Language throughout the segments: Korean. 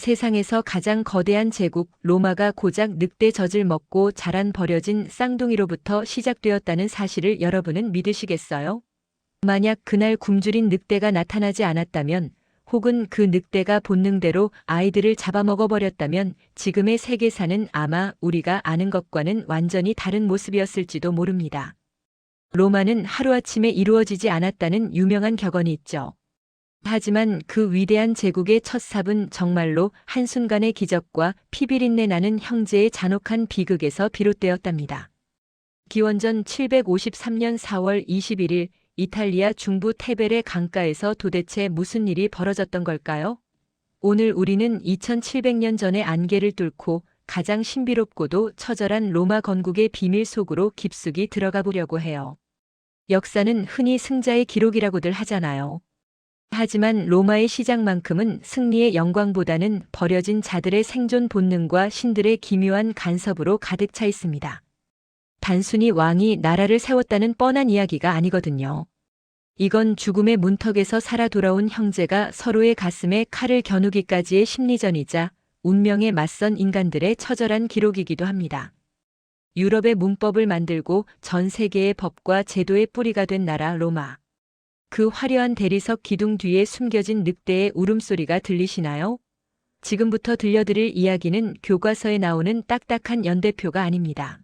세상에서 가장 거대한 제국 로마가 고작 늑대 젖을 먹고 자란 버려진 쌍둥이로부터 시작되었다는 사실을 여러분은 믿으시겠어요? 만약 그날 굶주린 늑대가 나타나지 않았다면, 혹은 그 늑대가 본능대로 아이들을 잡아먹어버렸다면 지금의 세계사는 아마 우리가 아는 것과는 완전히 다른 모습이었을지도 모릅니다. 로마는 하루아침에 이루어지지 않았다는 유명한 격언이 있죠. 하지만 그 위대한 제국의 첫 삽은 정말로 한순간의 기적과 피비린내 나는 형제의 잔혹한 비극에서 비롯되었답니다. 기원전 753년 4월 21일 이탈리아 중부 테베레 강가에서 도대체 무슨 일이 벌어졌던 걸까요? 오늘 우리는 2700년 전의 안개를 뚫고 가장 신비롭고도 처절한 로마 건국의 비밀 속으로 깊숙이 들어가 보려고 해요. 역사는 흔히 승자의 기록이라고들 하잖아요. 하지만 로마의 시작만큼은 승리의 영광보다는 버려진 자들의 생존 본능과 신들의 기묘한 간섭으로 가득 차 있습니다. 단순히 왕이 나라를 세웠다는 뻔한 이야기가 아니거든요. 이건 죽음의 문턱에서 살아 돌아온 형제가 서로의 가슴에 칼을 겨누기까지의 심리전이자 운명에 맞선 인간들의 처절한 기록이기도 합니다. 유럽의 문법을 만들고 전 세계의 법과 제도의 뿌리가 된 나라 로마. 그 화려한 대리석 기둥 뒤에 숨겨진 늑대의 울음소리가 들리시나요? 지금부터 들려드릴 이야기는 교과서에 나오는 딱딱한 연대표가 아닙니다.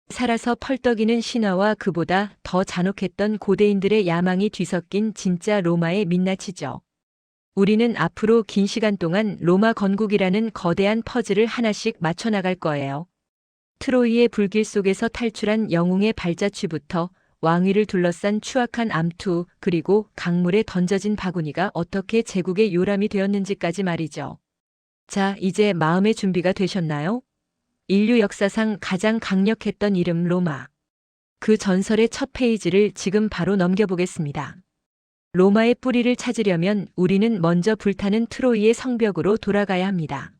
살아서 펄떡이는 신화와 그보다 더 잔혹했던 고대인들의 야망이 뒤섞인 진짜 로마의 민낯이죠. 우리는 앞으로 긴 시간 동안 로마 건국이라는 거대한 퍼즐을 하나씩 맞춰나갈 거예요. 트로이의 불길 속에서 탈출한 영웅의 발자취부터 왕위를 둘러싼 추악한 암투, 그리고 강물에 던져진 바구니가 어떻게 제국의 요람이 되었는지까지 말이죠. 자, 이제 마음의 준비가 되셨나요? 인류 역사상 가장 강력했던 이름 로마. 그 전설의 첫 페이지를 지금 바로 넘겨보겠습니다. 로마의 뿌리를 찾으려면 우리는 먼저 불타는 트로이의 성벽으로 돌아가야 합니다.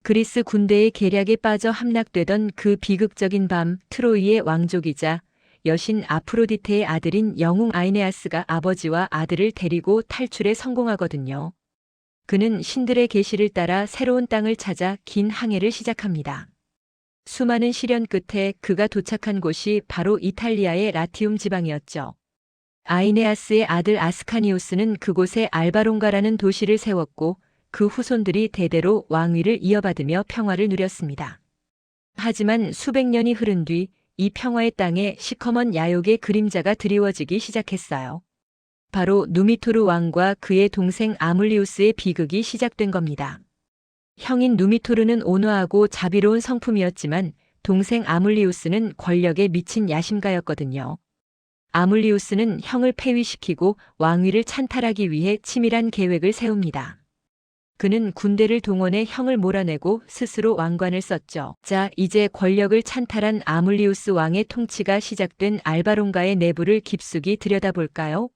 그리스 군대의 계략에 빠져 함락되던 그 비극적인 밤, 트로이의 왕족이자 여신 아프로디테의 아들인 영웅 아이네아스가 아버지와 아들을 데리고 탈출에 성공하거든요. 그는 신들의 계시를 따라 새로운 땅을 찾아 긴 항해를 시작합니다. 수많은 시련 끝에 그가 도착한 곳이 바로 이탈리아의 라티움 지방이었죠. 아이네아스의 아들 아스카니우스는 그곳에 알바론가라는 도시를 세웠고 그 후손들이 대대로 왕위를 이어받으며 평화를 누렸습니다. 하지만 수백 년이 흐른 뒤 이 평화의 땅에 시커먼 야욕의 그림자가 드리워지기 시작했어요. 바로 누미토르 왕과 그의 동생 아물리우스의 비극이 시작된 겁니다. 형인 누미토르는 온화하고 자비로운 성품이었지만 동생 아물리우스는 권력에 미친 야심가였거든요. 아물리우스는 형을 폐위시키고 왕위를 찬탈하기 위해 치밀한 계획을 세웁니다. 그는 군대를 동원해 형을 몰아내고 스스로 왕관을 썼죠. 자, 이제 권력을 찬탈한 아물리우스 왕의 통치가 시작된 알바론가의 내부를 깊숙이 들여다볼까요?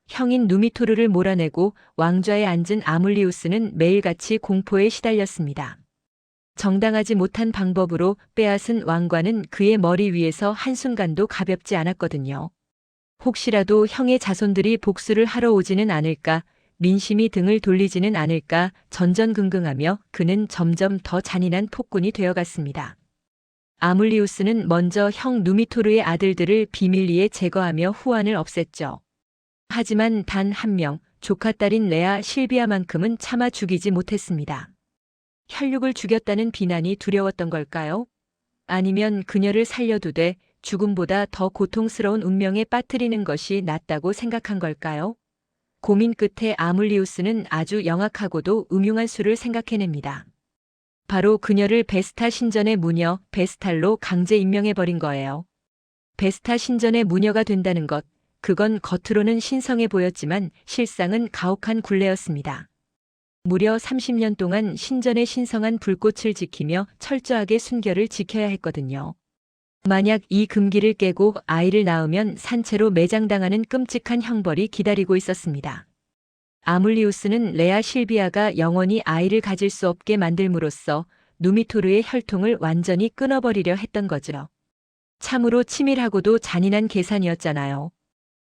형인 누미토르를 몰아내고 왕좌에 앉은 아물리우스는 매일같이 공포에 시달렸습니다. 정당하지 못한 방법으로 빼앗은 왕관은 그의 머리 위에서 한순간도 가볍지 않았거든요. 혹시라도 형의 자손들이 복수를 하러 오지는 않을까, 민심이 등을 돌리지는 않을까 전전긍긍하며 그는 점점 더 잔인한 폭군이 되어갔습니다. 아물리우스는 먼저 형 누미토르의 아들들을 비밀리에 제거하며 후환을 없앴죠. 하지만 단 한 명, 조카 딸인 레아 실비아만큼은 차마 죽이지 못했습니다. 혈육을 죽였다는 비난이 두려웠던 걸까요? 아니면 그녀를 살려두되 죽음보다 더 고통스러운 운명에 빠뜨리는 것이 낫다고 생각한 걸까요? 고민 끝에 아물리우스는 아주 영악하고도 음흉한 수를 생각해냅니다. 바로 그녀를 베스타 신전의 무녀 베스탈로 강제 임명해버린 거예요. 베스타 신전의 무녀가 된다는 것, 그건 겉으로는 신성해 보였지만 실상은 가혹한 굴레였습니다. 무려 30년 동안 신전의 신성한 불꽃을 지키며 철저하게 순결을 지켜야 했거든요. 만약 이 금기를 깨고 아이를 낳으면 산채로 매장당하는 끔찍한 형벌이 기다리고 있었습니다. 아물리우스는 레아 실비아가 영원히 아이를 가질 수 없게 만들므로써 누미토르의 혈통을 완전히 끊어버리려 했던 거죠. 참으로 치밀하고도 잔인한 계산이었잖아요.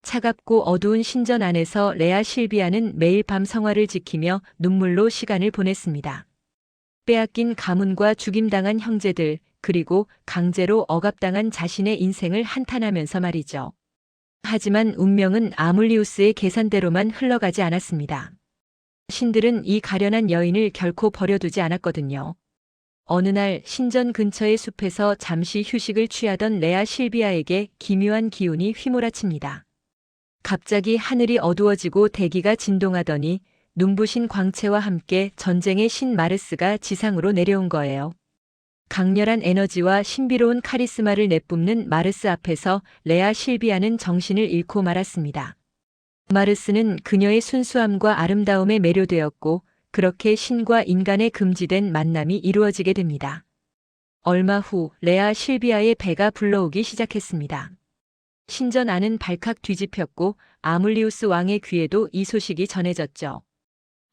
차갑고 어두운 신전 안에서 레아 실비아는 매일 밤 성화를 지키며 눈물로 시간을 보냈습니다. 빼앗긴 가문과 죽임당한 형제들, 그리고 강제로 억압당한 자신의 인생을 한탄하면서 말이죠. 하지만 운명은 아물리우스의 계산대로만 흘러가지 않았습니다. 신들은 이 가련한 여인을 결코 버려두지 않았거든요. 어느 날 신전 근처의 숲에서 잠시 휴식을 취하던 레아 실비아에게 기묘한 기운이 휘몰아칩니다. 갑자기 하늘이 어두워지고 대기가 진동하더니 눈부신 광채와 함께 전쟁의 신 마르스가 지상으로 내려온 거예요. 강렬한 에너지와 신비로운 카리스마를 내뿜는 마르스 앞에서 레아 실비아는 정신을 잃고 말았습니다. 마르스는 그녀의 순수함과 아름다움에 매료되었고 그렇게 신과 인간의 금지된 만남이 이루어지게 됩니다. 얼마 후 레아 실비아의 배가 불러오기 시작했습니다. 신전 안은 발칵 뒤집혔고 아물리우스 왕의 귀에도 이 소식이 전해졌죠.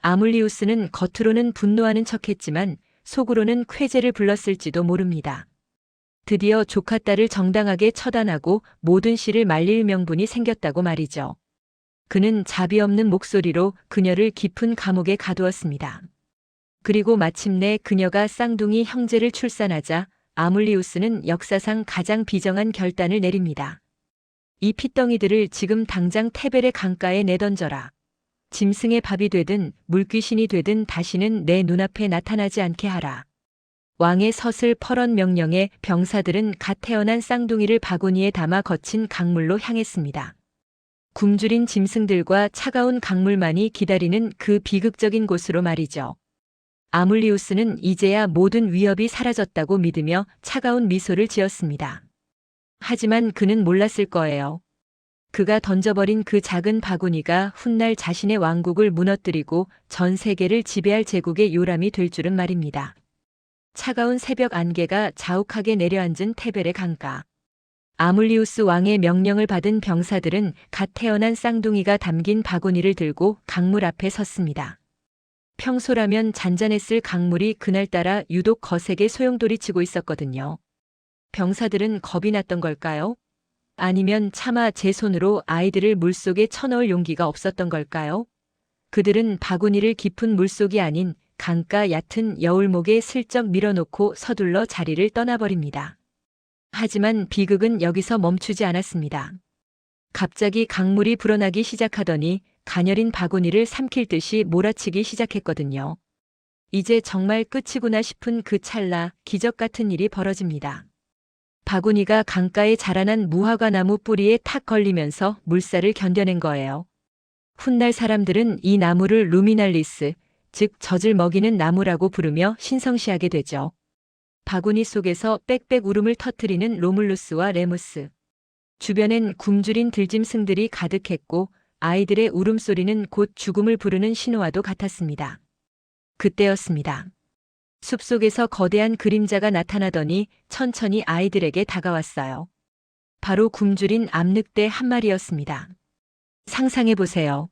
아물리우스는 겉으로는 분노하는 척했지만 속으로는 쾌재를 불렀을지도 모릅니다. 드디어 조카 딸을 정당하게 처단하고 모든 씨를 말릴 명분이 생겼다고 말이죠. 그는 자비 없는 목소리로 그녀를 깊은 감옥에 가두었습니다. 그리고 마침내 그녀가 쌍둥이 형제를 출산하자 아물리우스는 역사상 가장 비정한 결단을 내립니다. 이 핏덩이들을 지금 당장 테벨의 강가에 내던져라. 짐승의 밥이 되든 물귀신이 되든 다시는 내 눈앞에 나타나지 않게 하라. 왕의 서슬 퍼런 명령에 병사들은 갓 태어난 쌍둥이를 바구니에 담아 거친 강물로 향했습니다. 굶주린 짐승들과 차가운 강물만이 기다리는 그 비극적인 곳으로 말이죠. 아물리우스는 이제야 모든 위협이 사라졌다고 믿으며 차가운 미소를 지었습니다. 하지만 그는 몰랐을 거예요. 그가 던져버린 그 작은 바구니가 훗날 자신의 왕국을 무너뜨리고 전 세계를 지배할 제국의 요람이 될 줄은 말입니다. 차가운 새벽 안개가 자욱하게 내려앉은 테벨의 강가. 아물리우스 왕의 명령을 받은 병사들은 갓 태어난 쌍둥이가 담긴 바구니를 들고 강물 앞에 섰습니다. 평소라면 잔잔했을 강물이 그날따라 유독 거세게 소용돌이치고 있었거든요. 병사들은 겁이 났던 걸까요? 아니면 차마 제 손으로 아이들을 물속에 쳐넣을 용기가 없었던 걸까요? 그들은 바구니를 깊은 물속이 아닌 강가 얕은 여울목에 슬쩍 밀어놓고 서둘러 자리를 떠나버립니다. 하지만 비극은 여기서 멈추지 않았습니다. 갑자기 강물이 불어나기 시작하더니 가녀린 바구니를 삼킬 듯이 몰아치기 시작했거든요. 이제 정말 끝이구나 싶은 그 찰나 기적 같은 일이 벌어집니다. 바구니가 강가에 자라난 무화과 나무 뿌리에 탁 걸리면서 물살을 견뎌낸 거예요. 훗날 사람들은 이 나무를 루미날리스, 즉 젖을 먹이는 나무라고 부르며 신성시하게 되죠. 바구니 속에서 빽빽 울음을 터뜨리는 로물루스와 레무스. 주변엔 굶주린 들짐승들이 가득했고 아이들의 울음소리는 곧 죽음을 부르는 신호와도 같았습니다. 그때였습니다. 숲속에서 거대한 그림자가 나타나더니 천천히 아이들에게 다가왔어요. 바로 굶주린 암늑대 한 마리였습니다. 상상해보세요.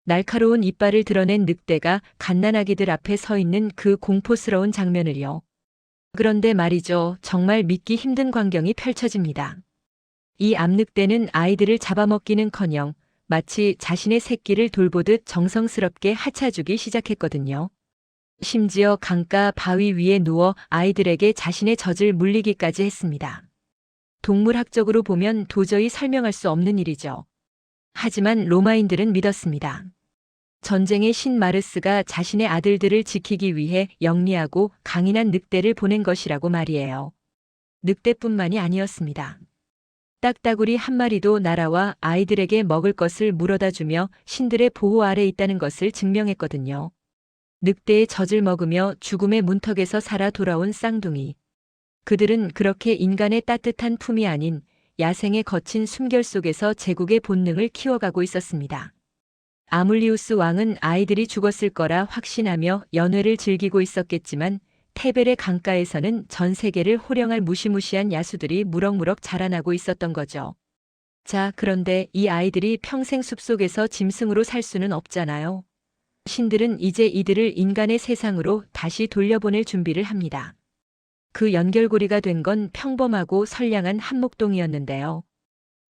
날카로운 이빨을 드러낸 늑대가 갓난아기들 앞에 서 있는 그 공포스러운 장면을요. 그런데 말이죠, 정말 믿기 힘든 광경이 펼쳐집니다. 이 암늑대는 아이들을 잡아먹기는커녕 마치 자신의 새끼를 돌보듯 정성스럽게 하차주기 시작했거든요. 심지어 강가 바위 위에 누워 아이들에게 자신의 젖을 물리기까지 했습니다. 동물학적으로 보면 도저히 설명할 수 없는 일이죠. 하지만 로마인들은 믿었습니다. 전쟁의 신 마르스가 자신의 아들들을 지키기 위해 영리하고 강인한 늑대를 보낸 것이라고 말이에요. 늑대뿐만이 아니었습니다. 딱따구리 한 마리도 날아와 아이들에게 먹을 것을 물어다 주며 신들의 보호 아래 있다는 것을 증명했거든요. 늑대의 젖을 먹으며 죽음의 문턱에서 살아 돌아온 쌍둥이. 그들은 그렇게 인간의 따뜻한 품이 아닌 야생의 거친 숨결 속에서 제국의 본능을 키워가고 있었습니다. 아물리우스 왕은 아이들이 죽었을 거라 확신하며 연회를 즐기고 있었겠지만 테벨의 강가에서는 전 세계를 호령할 무시무시한 야수들이 무럭무럭 자라나고 있었던 거죠. 자, 그런데 이 아이들이 평생 숲속에서 짐승으로 살 수는 없잖아요. 신들은 이제 이들을 인간의 세상으로 다시 돌려보낼 준비를 합니다. 그 연결고리가 된 건 평범하고 선량한 한목동이었는데요.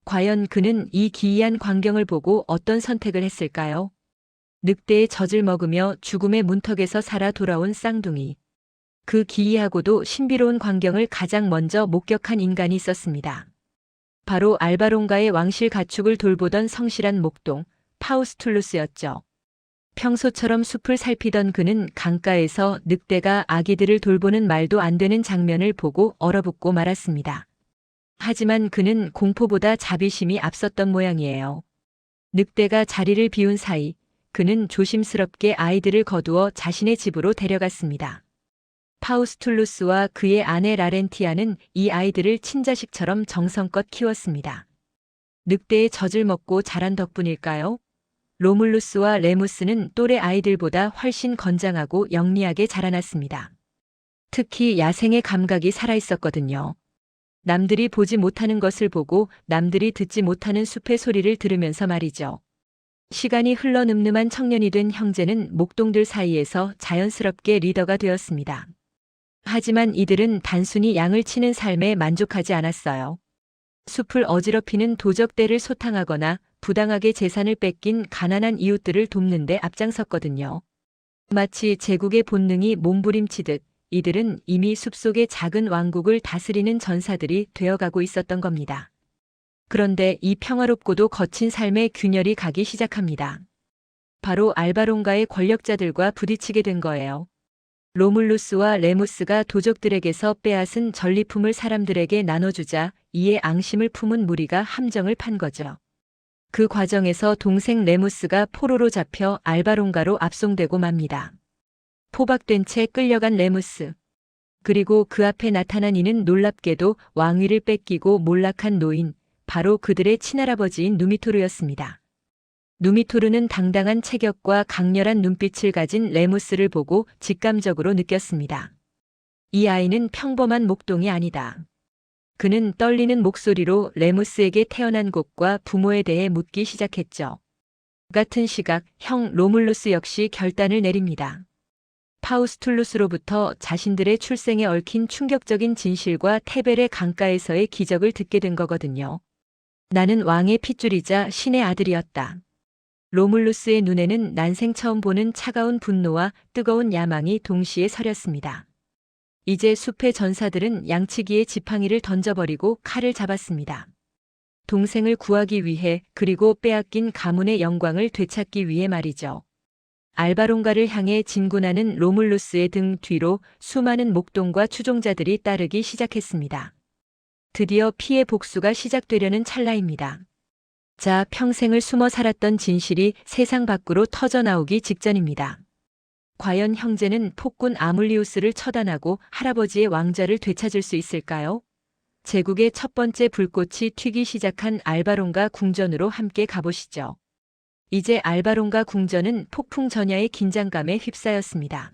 과연 그는 이 기이한 광경을 보고 어떤 선택을 했을까요? 늑대의 젖을 먹으며 죽음의 문턱에서 살아 돌아온 쌍둥이. 그 기이하고도 신비로운 광경을 가장 먼저 목격한 인간이 있었습니다. 바로 알바론가의 왕실 가축을 돌보던 성실한 목동 파우스툴루스였죠. 평소처럼 숲을 살피던 그는 강가에서 늑대가 아기들을 돌보는 말도 안 되는 장면을 보고 얼어붙고 말았습니다. 하지만 그는 공포보다 자비심이 앞섰던 모양이에요. 늑대가 자리를 비운 사이 그는 조심스럽게 아이들을 거두어 자신의 집으로 데려갔습니다. 파우스툴루스와 그의 아내 라렌티아는 이 아이들을 친자식처럼 정성껏 키웠습니다. 늑대의 젖을 먹고 자란 덕분일까요? 로물루스와 레무스는 또래 아이들보다 훨씬 건장하고 영리하게 자라났습니다. 특히 야생의 감각이 살아있었거든요. 남들이 보지 못하는 것을 보고 남들이 듣지 못하는 숲의 소리를 들으면서 말이죠. 시간이 흘러 늠름한 청년이 된 형제는 목동들 사이에서 자연스럽게 리더가 되었습니다. 하지만 이들은 단순히 양을 치는 삶에 만족하지 않았어요. 숲을 어지럽히는 도적대를 소탕하거나 부당하게 재산을 뺏긴 가난한 이웃들을 돕는 데 앞장섰거든요. 마치 제국의 본능이 몸부림치듯 이들은 이미 숲속의 작은 왕국을 다스리는 전사들이 되어가고 있었던 겁니다. 그런데 이 평화롭고도 거친 삶의 균열이 가기 시작합니다. 바로 알바론가의 권력자들과 부딪히게 된 거예요. 로물루스와 레무스가 도적들에게서 빼앗은 전리품을 사람들에게 나눠주자 이에 앙심을 품은 무리가 함정을 판 거죠. 그 과정에서 동생 레무스가 포로로 잡혀 알바론가로 압송되고 맙니다. 포박된 채 끌려간 레무스. 그리고 그 앞에 나타난 이는 놀랍게도 왕위를 뺏기고 몰락한 노인, 바로 그들의 친할아버지인 누미토르였습니다. 누미토르는 당당한 체격과 강렬한 눈빛을 가진 레무스를 보고 직감적으로 느꼈습니다. 이 아이는 평범한 목동이 아니다. 그는 떨리는 목소리로 레무스에게 태어난 곳과 부모에 대해 묻기 시작했죠. 같은 시각 형 로물루스 역시 결단을 내립니다. 파우스툴루스로부터 자신들의 출생에 얽힌 충격적인 진실과 테벨의 강가에서의 기적을 듣게 된 거거든요. 나는 왕의 핏줄이자 신의 아들이었다. 로물루스의 눈에는 난생 처음 보는 차가운 분노와 뜨거운 야망이 동시에 서렸습니다. 이제 숲의 전사들은 양치기에 지팡이를 던져버리고 칼을 잡았습니다. 동생을 구하기 위해 그리고 빼앗긴 가문의 영광을 되찾기 위해 말이죠. 알바론가를 향해 진군하는 로물루스의 등 뒤로 수많은 목동과 추종자들이 따르기 시작했습니다. 드디어 피해 복수가 시작되려는 찰나입니다. 자, 평생을 숨어 살았던 진실이 세상 밖으로 터져나오기 직전입니다. 과연 형제는 폭군 아물리우스를 처단하고 할아버지의 왕좌를 되찾을 수 있을까요? 제국의 첫 번째 불꽃이 튀기 시작한 알바론가 궁전으로 함께 가보시죠. 이제 알바론가 궁전은 폭풍 전야의 긴장감에 휩싸였습니다.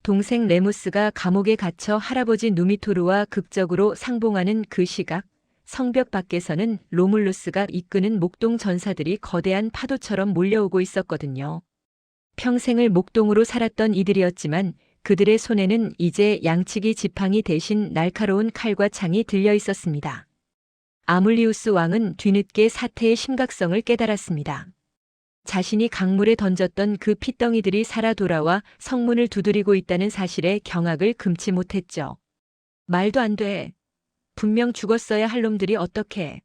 동생 레무스가 감옥에 갇혀 할아버지 누미토르와 극적으로 상봉하는 그 시각, 성벽 밖에서는 로물루스가 이끄는 목동 전사들이 거대한 파도처럼 몰려오고 있었거든요. 평생을 목동으로 살았던 이들이었지만 그들의 손에는 이제 양치기 지팡이 대신 날카로운 칼과 창이 들려 있었습니다. 아물리우스 왕은 뒤늦게 사태의 심각성을 깨달았습니다. 자신이 강물에 던졌던 그 핏덩이들이 살아 돌아와 성문을 두드리고 있다는 사실에 경악을 금치 못했죠. 말도 안 돼. 분명 죽었어야 할 놈들이 어떻게.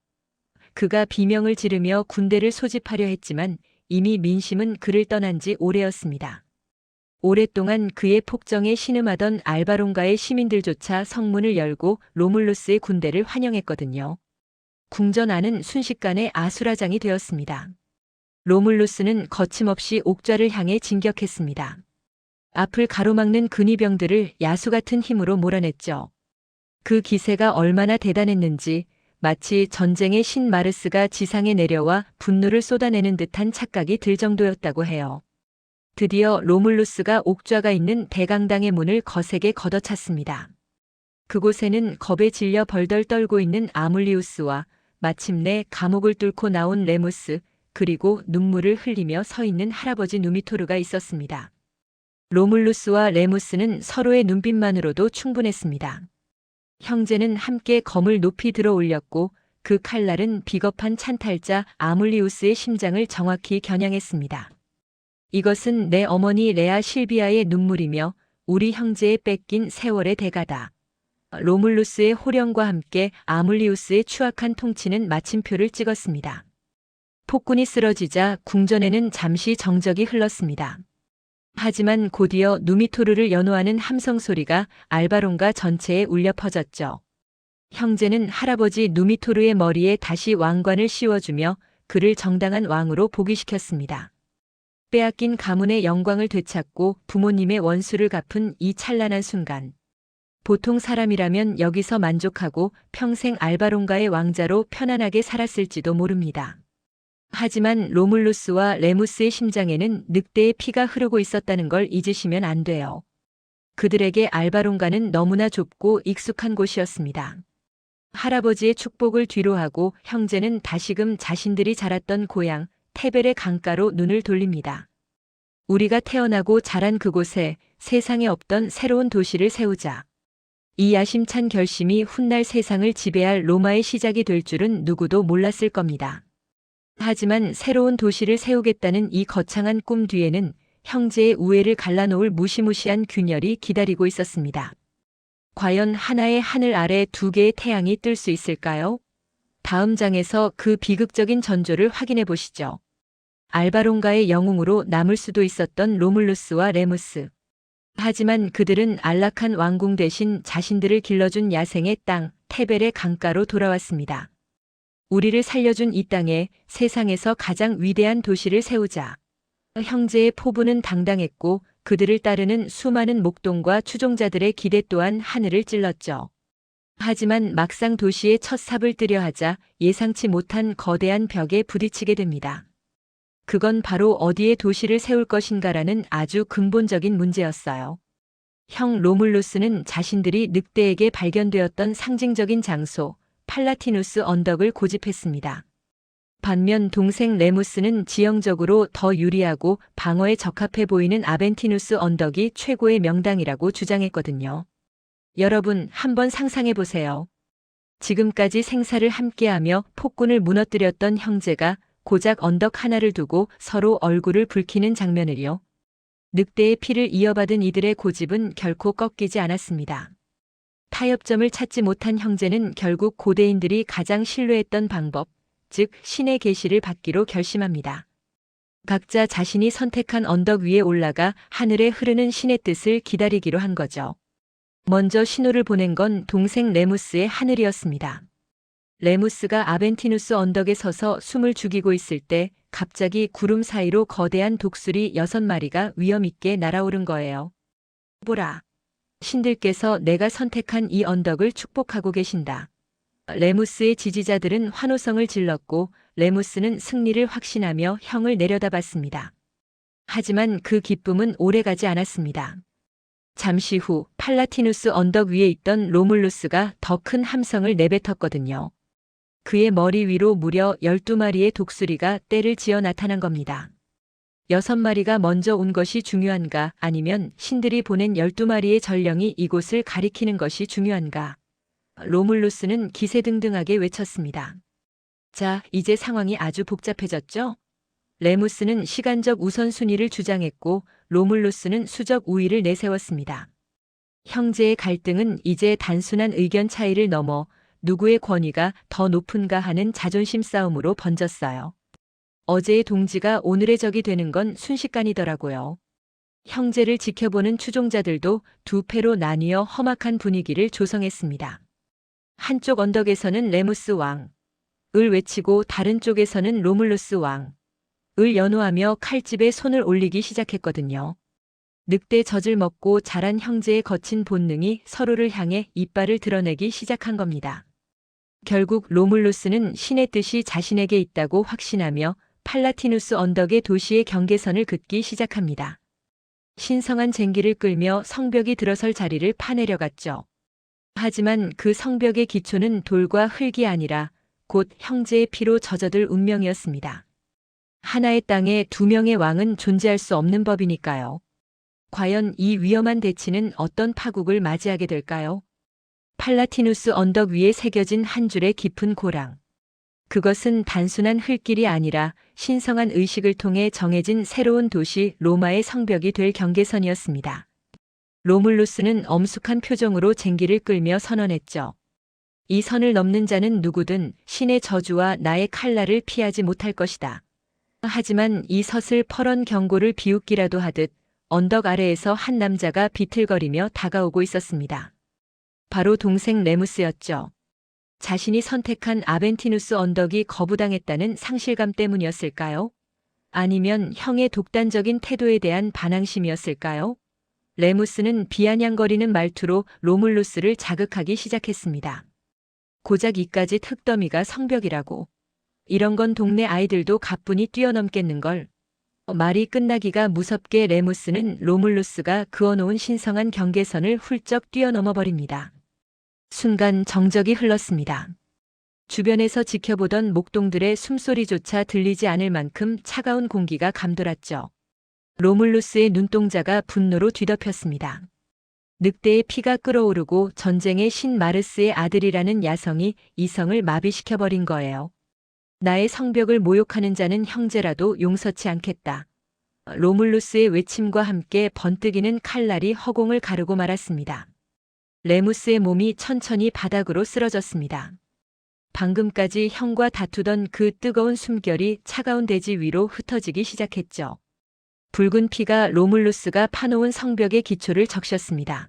그가 비명을 지르며 군대를 소집하려 했지만 이미 민심은 그를 떠난 지 오래였습니다. 오랫동안 그의 폭정에 신음하던 알바론가의 시민들조차 성문을 열고 로물루스의 군대를 환영했거든요. 궁전 안은 순식간에 아수라장이 되었습니다. 로물루스는 거침없이 옥좌를 향해 진격했습니다. 앞을 가로막는 근위병들을 야수 같은 힘으로 몰아냈죠. 그 기세가 얼마나 대단했는지 마치 전쟁의 신 마르스가 지상에 내려와 분노를 쏟아내는 듯한 착각이 들 정도였다고 해요. 드디어 로물루스가 옥좌가 있는 대강당의 문을 거세게 걷어찼습니다. 그곳에는 겁에 질려 벌덜 떨고 있는 아물리우스와 마침내 감옥을 뚫고 나온 레무스, 그리고 눈물을 흘리며 서 있는 할아버지 누미토르가 있었습니다. 로물루스와 레무스는 서로의 눈빛만으로도 충분했습니다. 형제는 함께 검을 높이 들어 올렸고 그 칼날은 비겁한 찬탈자 아물리우스의 심장을 정확히 겨냥했습니다. 이것은 내 어머니 레아 실비아의 눈물이며 우리 형제의 뺏긴 세월의 대가다. 로물루스의 호령과 함께 아물리우스의 추악한 통치는 마침표를 찍었습니다. 폭군이 쓰러지자 궁전에는 잠시 정적이 흘렀습니다. 하지만 곧이어 누미토르를 연호하는 함성 소리가 알바론가 전체에 울려 퍼졌죠. 형제는 할아버지 누미토르의 머리에 다시 왕관을 씌워주며 그를 정당한 왕으로 복위시켰습니다. 빼앗긴 가문의 영광을 되찾고 부모님의 원수를 갚은 이 찬란한 순간. 보통 사람이라면 여기서 만족하고 평생 알바론가의 왕자로 편안하게 살았을지도 모릅니다. 하지만 로물루스와 레무스의 심장에는 늑대의 피가 흐르고 있었다는 걸 잊으시면 안 돼요. 그들에게 알바론가는 너무나 좁고 익숙한 곳이었습니다. 할아버지의 축복을 뒤로하고 형제는 다시금 자신들이 자랐던 고향 테벨의 강가로 눈을 돌립니다. 우리가 태어나고 자란 그곳에 세상에 없던 새로운 도시를 세우자. 이 야심찬 결심이 훗날 세상을 지배할 로마의 시작이 될 줄은 누구도 몰랐을 겁니다. 하지만 새로운 도시를 세우겠다는 이 거창한 꿈 뒤에는 형제의 우애를 갈라놓을 무시무시한 균열이 기다리고 있었습니다. 과연 하나의 하늘 아래 두 개의 태양이 뜰 수 있을까요? 다음 장에서 그 비극적인 전조를 확인해 보시죠. 알바론가의 영웅으로 남을 수도 있었던 로물루스와 레무스. 하지만 그들은 안락한 왕궁 대신 자신들을 길러준 야생의 땅, 테벨의 강가로 돌아왔습니다. 우리를 살려준 이 땅에 세상에서 가장 위대한 도시를 세우자. 형제의 포부는 당당했고 그들을 따르는 수많은 목동과 추종자들의 기대 또한 하늘을 찔렀죠. 하지만 막상 도시의 첫 삽을 뜨려 하자 예상치 못한 거대한 벽에 부딪히게 됩니다. 그건 바로 어디에 도시를 세울 것인가라는 아주 근본적인 문제였어요. 형 로물루스는 자신들이 늑대에게 발견되었던 상징적인 장소, 팔라티누스 언덕을 고집했습니다. 반면 동생 레무스는 지형적으로 더 유리하고 방어에 적합해 보이는 아벤티누스 언덕이 최고의 명당이라고 주장했거든요. 여러분, 한번 상상해 보세요. 지금까지 생사를 함께하며 폭군을 무너뜨렸던 형제가 고작 언덕 하나를 두고 서로 얼굴을 붉히는 장면을요. 늑대의 피를 이어받은 이들의 고집은 결코 꺾이지 않았습니다. 타협점을 찾지 못한 형제는 결국 고대인들이 가장 신뢰했던 방법, 즉 신의 계시를 받기로 결심합니다. 각자 자신이 선택한 언덕 위에 올라가 하늘에 흐르는 신의 뜻을 기다리기로 한 거죠. 먼저 신호를 보낸 건 동생 레무스의 하늘이었습니다. 레무스가 아벤티누스 언덕에 서서 숨을 죽이고 있을 때 갑자기 구름 사이로 거대한 독수리 6마리가 위험있게 날아오른 거예요. 보라. 신들께서 내가 선택한 이 언덕을 축복하고 계신다. 레무스의 지지자들은 환호성을 질렀고 레무스는 승리를 확신하며 형을 내려다봤습니다. 하지만 그 기쁨은 오래가지 않았습니다. 잠시 후 팔라티누스 언덕 위에 있던 로물루스가 더 큰 함성을 내뱉었거든요. 그의 머리 위로 무려 12마리의 독수리가 떼를 지어 나타난 겁니다. 6마리가 먼저 온 것이 중요한가 아니면 신들이 보낸 12마리의 전령이 이곳을 가리키는 것이 중요한가? 로물루스는 기세등등하게 외쳤습니다. 자, 이제 상황이 아주 복잡해졌죠? 레무스는 시간적 우선순위를 주장했고 로물루스는 수적 우위를 내세웠습니다. 형제의 갈등은 이제 단순한 의견 차이를 넘어 누구의 권위가 더 높은가 하는 자존심 싸움으로 번졌어요. 어제의 동지가 오늘의 적이 되는 건 순식간이더라고요. 형제를 지켜보는 추종자들도 두 패로 나뉘어 험악한 분위기를 조성했습니다. 한쪽 언덕에서는 레무스 왕을 외치고 다른 쪽에서는 로물루스 왕을 연호하며 칼집에 손을 올리기 시작했거든요. 늑대 젖을 먹고 자란 형제의 거친 본능이 서로를 향해 이빨을 드러내기 시작한 겁니다. 결국 로물루스는 신의 뜻이 자신에게 있다고 확신하며 팔라티누스 언덕의 도시의 경계선을 긋기 시작합니다. 신성한 쟁기를 끌며 성벽이 들어설 자리를 파내려갔죠. 하지만 그 성벽의 기초는 돌과 흙이 아니라 곧 형제의 피로 젖어들 운명이었습니다. 하나의 땅에 두 명의 왕은 존재할 수 없는 법이니까요. 과연 이 위험한 대치는 어떤 파국을 맞이하게 될까요? 팔라티누스 언덕 위에 새겨진 한 줄의 깊은 고랑. 그것은 단순한 흙길이 아니라 신성한 의식을 통해 정해진 새로운 도시 로마의 성벽이 될 경계선이었습니다. 로물루스는 엄숙한 표정으로 쟁기를 끌며 선언했죠. 이 선을 넘는 자는 누구든 신의 저주와 나의 칼날을 피하지 못할 것이다. 하지만 이 서슬퍼런 경고를 비웃기라도 하듯 언덕 아래에서 한 남자가 비틀거리며 다가오고 있었습니다. 바로 동생 레무스였죠. 자신이 선택한 아벤티누스 언덕이 거부당했다는 상실감 때문이었을까요? 아니면 형의 독단적인 태도에 대한 반항심이었을까요? 레무스는 비아냥거리는 말투로 로물루스를 자극하기 시작했습니다. 고작 이까짓 흙더미가 성벽이라고. 이런 건 동네 아이들도 가뿐히 뛰어넘겠는걸. 말이 끝나기가 무섭게 레무스는 로물루스가 그어놓은 신성한 경계선을 훌쩍 뛰어넘어 버립니다. 순간 정적이 흘렀습니다. 주변에서 지켜보던 목동들의 숨소리조차 들리지 않을 만큼 차가운 공기가 감돌았죠. 로물루스의 눈동자가 분노로 뒤덮였습니다. 늑대의 피가 끓어오르고 전쟁의 신 마르스의 아들이라는 야성이 이성을 마비시켜버린 거예요. 나의 성벽을 모욕하는 자는 형제라도 용서치 않겠다. 로물루스의 외침과 함께 번뜩이는 칼날이 허공을 가르고 말았습니다. 레무스의 몸이 천천히 바닥으로 쓰러졌습니다. 방금까지 형과 다투던 그 뜨거운 숨결이 차가운 대지 위로 흩어지기 시작했죠. 붉은 피가 로물루스가 파놓은 성벽의 기초를 적셨습니다.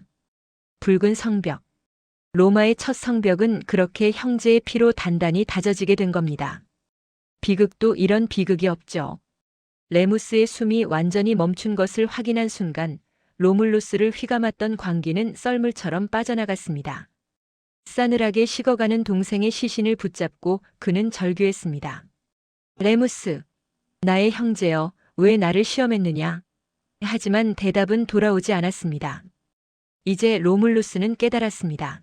붉은 성벽. 로마의 첫 성벽은 그렇게 형제의 피로 단단히 다져지게 된 겁니다. 비극도 이런 비극이 없죠. 레무스의 숨이 완전히 멈춘 것을 확인한 순간 로물루스를 휘감았던 광기는 썰물처럼 빠져나갔습니다. 싸늘하게 식어가는 동생의 시신을 붙잡고 그는 절규했습니다. 레무스, 나의 형제여, 왜 나를 시험했느냐? 하지만 대답은 돌아오지 않았습니다. 이제 로물루스는 깨달았습니다.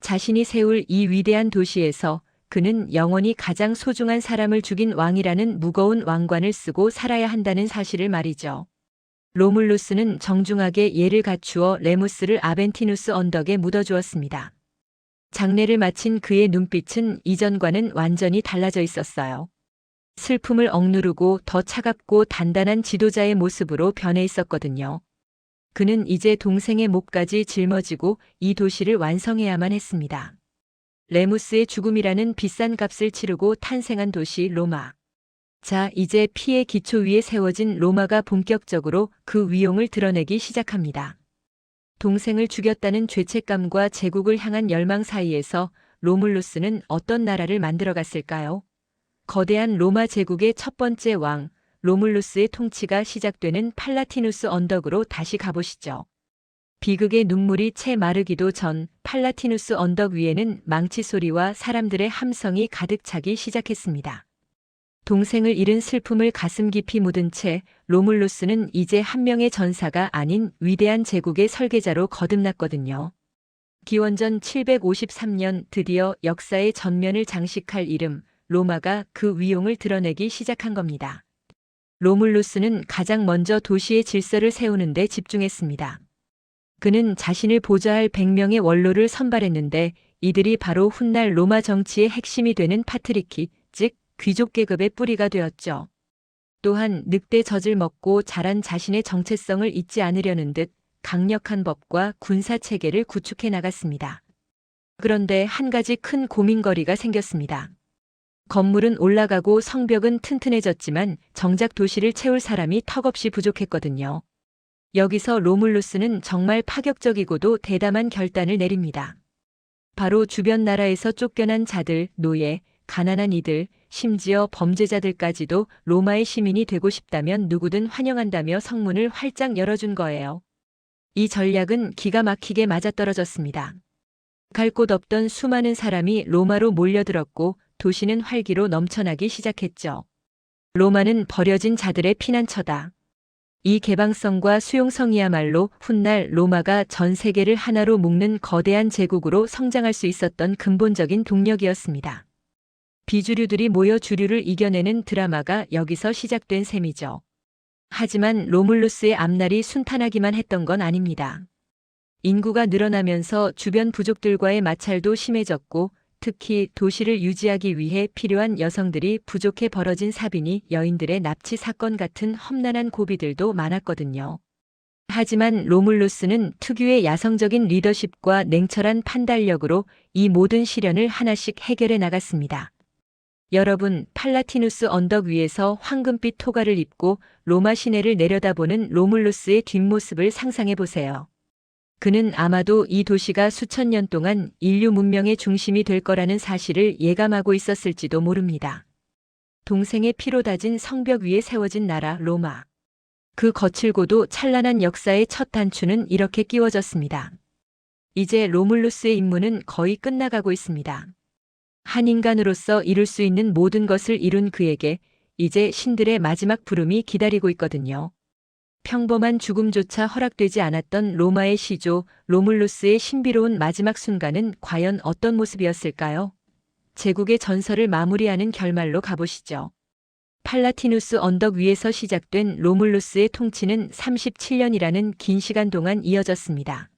자신이 세울 이 위대한 도시에서 그는 영원히 가장 소중한 사람을 죽인 왕이라는 무거운 왕관을 쓰고 살아야 한다는 사실을 말이죠. 로물루스는 정중하게 예를 갖추어 레무스를 아벤티누스 언덕에 묻어주었습니다. 장례를 마친 그의 눈빛은 이전과는 완전히 달라져 있었어요. 슬픔을 억누르고 더 차갑고 단단한 지도자의 모습으로 변해 있었거든요. 그는 이제 동생의 목까지 짊어지고 이 도시를 완성해야만 했습니다. 레무스의 죽음이라는 비싼 값을 치르고 탄생한 도시 로마. 자, 이제 피의 기초 위에 세워진 로마가 본격적으로 그 위용을 드러내기 시작합니다. 동생을 죽였다는 죄책감과 제국을 향한 열망 사이에서 로물루스는 어떤 나라를 만들어갔을까요? 거대한 로마 제국의 첫 번째 왕, 로물루스의 통치가 시작되는 팔라티누스 언덕으로 다시 가보시죠. 비극의 눈물이 채 마르기도 전 팔라티누스 언덕 위에는 망치 소리와 사람들의 함성이 가득 차기 시작했습니다. 동생을 잃은 슬픔을 가슴 깊이 묻은 채 로물루스는 이제 한 명의 전사가 아닌 위대한 제국의 설계자로 거듭났거든요. 기원전 753년 드디어 역사의 전면을 장식할 이름, 로마가 그 위용을 드러내기 시작한 겁니다. 로물루스는 가장 먼저 도시의 질서를 세우는 데 집중했습니다. 그는 자신을 보좌할 100명의 원로를 선발했는데 이들이 바로 훗날 로마 정치의 핵심이 되는 파트리키, 즉 귀족 계급의 뿌리가 되었죠. 또한 늑대 젖을 먹고 자란 자신의 정체성을 잊지 않으려는 듯 강력한 법과 군사 체계를 구축해 나갔습니다. 그런데 한 가지 큰 고민거리가 생겼습니다. 건물은 올라가고 성벽은 튼튼해졌지만 정작 도시를 채울 사람이 턱없이 부족했거든요. 여기서 로물루스는 정말 파격적이고도 대담한 결단을 내립니다. 바로 주변 나라에서 쫓겨난 자들, 노예, 가난한 이들, 심지어 범죄자들까지도 로마의 시민이 되고 싶다면 누구든 환영한다며 성문을 활짝 열어준 거예요. 이 전략은 기가 막히게 맞아떨어졌습니다. 갈 곳 없던 수많은 사람이 로마로 몰려들었고 도시는 활기로 넘쳐나기 시작했죠. 로마는 버려진 자들의 피난처다. 이 개방성과 수용성이야말로 훗날 로마가 전 세계를 하나로 묶는 거대한 제국으로 성장할 수 있었던 근본적인 동력이었습니다. 비주류들이 모여 주류를 이겨내는 드라마가 여기서 시작된 셈이죠. 하지만 로물루스의 앞날이 순탄하기만 했던 건 아닙니다. 인구가 늘어나면서 주변 부족들과의 마찰도 심해졌고 특히 도시를 유지하기 위해 필요한 여성들이 부족해 벌어진 사비니 여인들의 납치 사건 같은 험난한 고비들도 많았거든요. 하지만 로물루스는 특유의 야성적인 리더십과 냉철한 판단력으로 이 모든 시련을 하나씩 해결해 나갔습니다. 여러분, 팔라티누스 언덕 위에서 황금빛 토가를 입고 로마 시내를 내려다보는 로물루스의 뒷모습을 상상해 보세요. 그는 아마도 이 도시가 수천 년 동안 인류 문명의 중심이 될 거라는 사실을 예감하고 있었을지도 모릅니다. 동생의 피로 다진 성벽 위에 세워진 나라 로마. 그 거칠고도 찬란한 역사의 첫 단추는 이렇게 끼워졌습니다. 이제 로물루스의 임무는 거의 끝나가고 있습니다. 한 인간으로서 이룰 수 있는 모든 것을 이룬 그에게 이제 신들의 마지막 부름이 기다리고 있거든요. 평범한 죽음조차 허락되지 않았던 로마의 시조 로물루스의 신비로운 마지막 순간은 과연 어떤 모습이었을까요? 제국의 전설을 마무리하는 결말로 가보시죠. 팔라티누스 언덕 위에서 시작된 로물루스의 통치는 37년이라는 긴 시간 동안 이어졌습니다.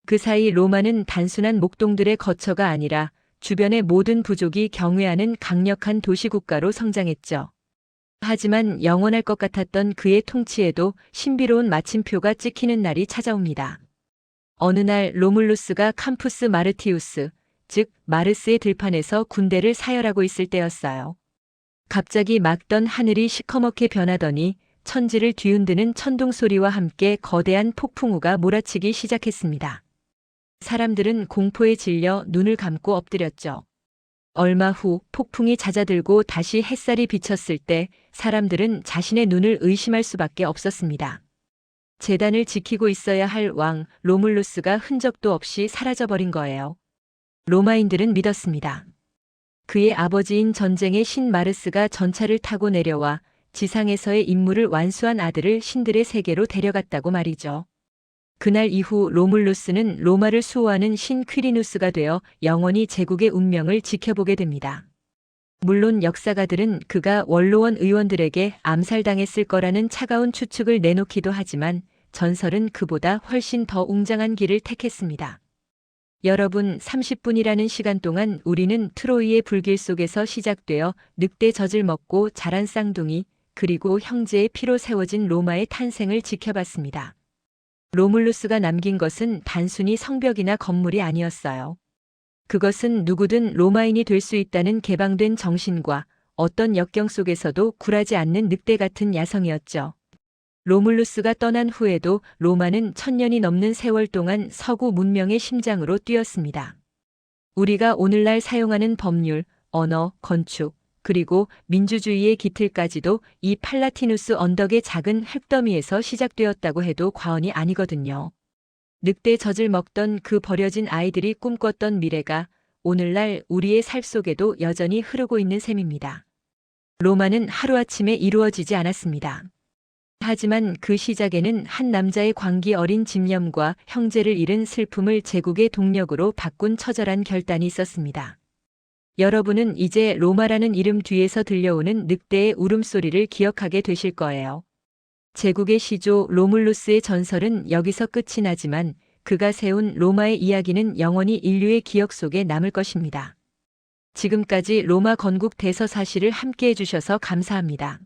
그 사이 로마는 단순한 목동들의 거처가 아니라 주변의 모든 부족이 경외하는 강력한 도시국가로 성장했죠. 하지만 영원할 것 같았던 그의 통치에도 신비로운 마침표가 찍히는 날이 찾아옵니다. 어느 날 로물루스가 캠푸스 마르티우스, 즉 마르스의 들판에서 군대를 사열하고 있을 때였어요. 갑자기 막던 하늘이 시커멓게 변하더니 천지를 뒤흔드는 천둥 소리와 함께 거대한 폭풍우가 몰아치기 시작했습니다. 사람들은 공포에 질려 눈을 감고 엎드렸죠. 얼마 후 폭풍이 잦아들고 다시 햇살이 비쳤을 때 사람들은 자신의 눈을 의심할 수밖에 없었습니다. 재단을 지키고 있어야 할 왕 로물루스가 흔적도 없이 사라져버린 거예요. 로마인들은 믿었습니다. 그의 아버지인 전쟁의 신 마르스가 전차를 타고 내려와 지상에서의 임무를 완수한 아들을 신들의 세계로 데려갔다고 말이죠. 그날 이후 로물루스는 로마를 수호하는 신 퀴리누스가 되어 영원히 제국의 운명을 지켜보게 됩니다. 물론 역사가들은 그가 원로원 의원들에게 암살당했을 거라는 차가운 추측을 내놓기도 하지만 전설은 그보다 훨씬 더 웅장한 길을 택했습니다. 여러분, 30분이라는 시간 동안 우리는 트로이의 불길 속에서 시작되어 늑대 젖을 먹고 자란 쌍둥이, 그리고 형제의 피로 세워진 로마의 탄생을 지켜봤습니다. 로물루스가 남긴 것은 단순히 성벽이나 건물이 아니었어요. 그것은 누구든 로마인이 될 수 있다는 개방된 정신과 어떤 역경 속에서도 굴하지 않는 늑대 같은 야성이었죠. 로물루스가 떠난 후에도 로마는 1000년이 넘는 세월 동안 서구 문명의 심장으로 뛰었습니다. 우리가 오늘날 사용하는 법률, 언어, 건축, 그리고 민주주의의 기틀까지도 이 팔라티누스 언덕의 작은 흙더미에서 시작되었다고 해도 과언이 아니거든요. 늑대 젖을 먹던 그 버려진 아이들이 꿈꿨던 미래가 오늘날 우리의 삶 속에도 여전히 흐르고 있는 셈입니다. 로마는 하루아침에 이루어지지 않았습니다. 하지만 그 시작에는 한 남자의 광기 어린 집념과 형제를 잃은 슬픔을 제국의 동력으로 바꾼 처절한 결단이 있었습니다. 여러분은 이제 로마라는 이름 뒤에서 들려오는 늑대의 울음소리를 기억하게 되실 거예요. 제국의 시조 로물루스의 전설은 여기서 끝이 나지만 그가 세운 로마의 이야기는 영원히 인류의 기억 속에 남을 것입니다. 지금까지 로마 건국 대서사시를 함께 해주셔서 감사합니다.